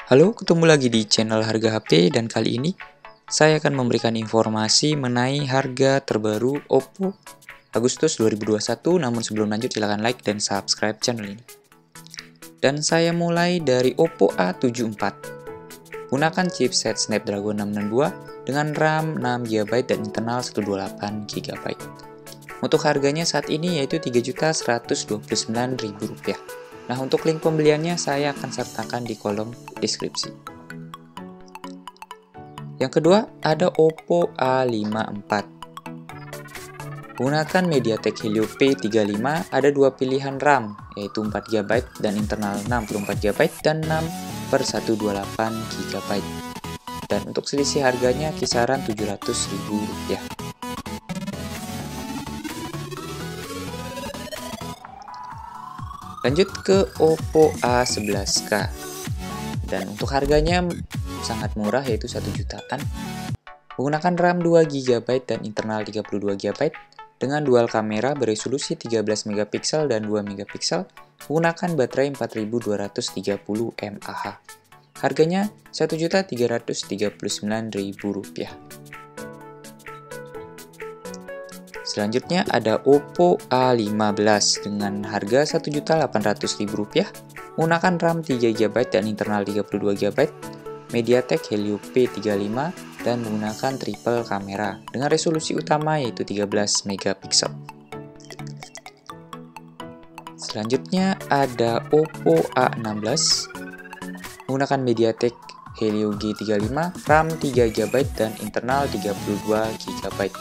Halo, ketemu lagi di channel Harga HP dan kali ini saya akan memberikan informasi mengenai harga terbaru Oppo Agustus 2021. Namun sebelum lanjut silahkan like dan subscribe channel ini. Dan saya mulai dari Oppo A74. Gunakan chipset Snapdragon 662 dengan RAM 6GB dan internal 128GB. Untuk harganya saat ini yaitu Rp3.129.000. Nah, untuk link pembeliannya saya akan sertakan di kolom deskripsi. Yang kedua, ada Oppo A54. Gunakan MediaTek Helio P35, ada dua pilihan RAM, yaitu 4GB dan internal 64GB dan 6/128GB. Dan untuk selisih harganya kisaran Rp700.000. Lanjut ke Oppo A11K. Dan untuk harganya sangat murah yaitu 1 jutaan. Menggunakan RAM 2GB dan internal 32GB dengan dual kamera beresolusi 13MP dan 2MP, menggunakan baterai 4230 mAh. Harganya Rp1.339.000. Selanjutnya ada Oppo A15 dengan harga Rp1.800.000, menggunakan RAM 3GB dan internal 32GB, MediaTek Helio P35 dan menggunakan triple kamera dengan resolusi utama yaitu 13MP. Selanjutnya ada Oppo A16 menggunakan MediaTek Helio G35, RAM 3GB dan internal 32GB.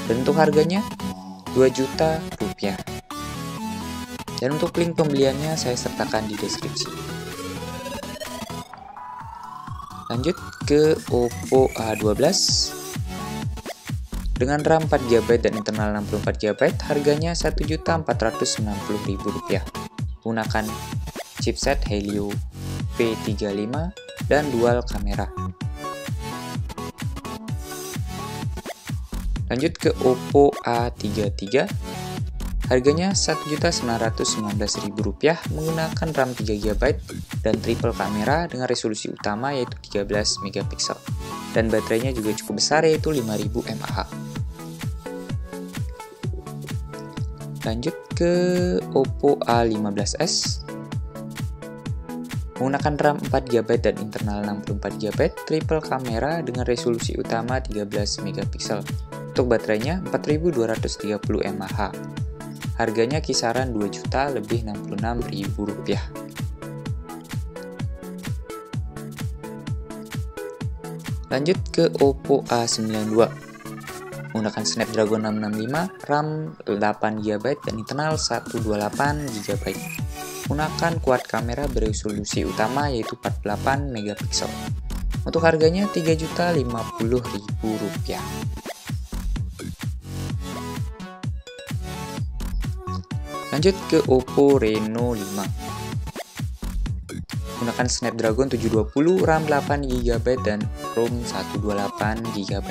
Dan untuk harganya Rp2 juta. Dan untuk link pembeliannya saya sertakan di deskripsi. Lanjut ke Oppo A12 dengan RAM 4GB dan internal 64GB, harganya Rp1.490.000. Gunakan chipset Helio P35 dan dual kamera. Lanjut ke Oppo A33, harganya Rp1.919.000, menggunakan RAM 3GB dan triple kamera dengan resolusi utama yaitu 13MP. Dan baterainya juga cukup besar yaitu 5000 mAh. Lanjut ke Oppo A15s, menggunakan RAM 4GB dan internal 64GB, triple kamera dengan resolusi utama 13MP. Untuk baterainya 4230 mAh. Harganya kisaran Rp2.066.000. Lanjut ke Oppo A92. Menggunakan Snapdragon 665, RAM 8GB dan internal 128GB. Menggunakan quad kamera beresolusi utama yaitu 48MP. Untuk harganya Rp3.050.000. Lanjut ke Oppo Reno 5. Menggunakan Snapdragon 720, RAM 8GB dan ROM 128GB.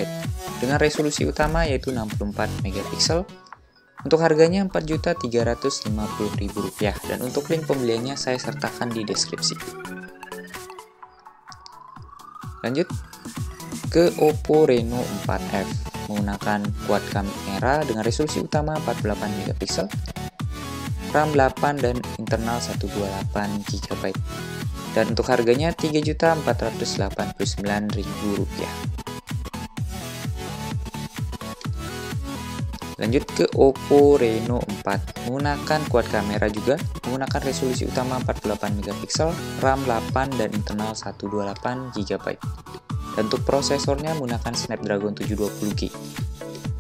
Dengan resolusi utama yaitu 64MP. Untuk harganya Rp4.350.000. Dan untuk link pembeliannya saya sertakan di deskripsi. Lanjut ke Oppo Reno 4F. Menggunakan quad kamera dengan resolusi utama 48MP, RAM 8 dan internal 128GB. Dan untuk harganya Rp3.489.000. Lanjut ke Oppo Reno 4. Menggunakan quad kamera juga, menggunakan resolusi utama 48MP, RAM 8 dan internal 128GB. Dan untuk prosesornya menggunakan Snapdragon 720G.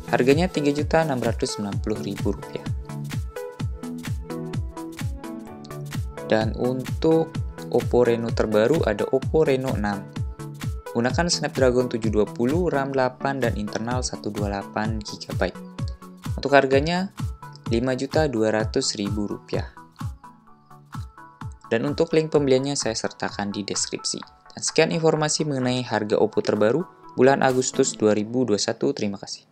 Harganya Rp3.690.000. Dan untuk Oppo Reno terbaru ada Oppo Reno 6. Gunakan Snapdragon 720, RAM 8 dan internal 128GB. Untuk harganya Rp5.200.000. Dan untuk link pembeliannya saya sertakan di deskripsi. Dan sekian informasi mengenai harga Oppo terbaru bulan Agustus 2021. Terima kasih.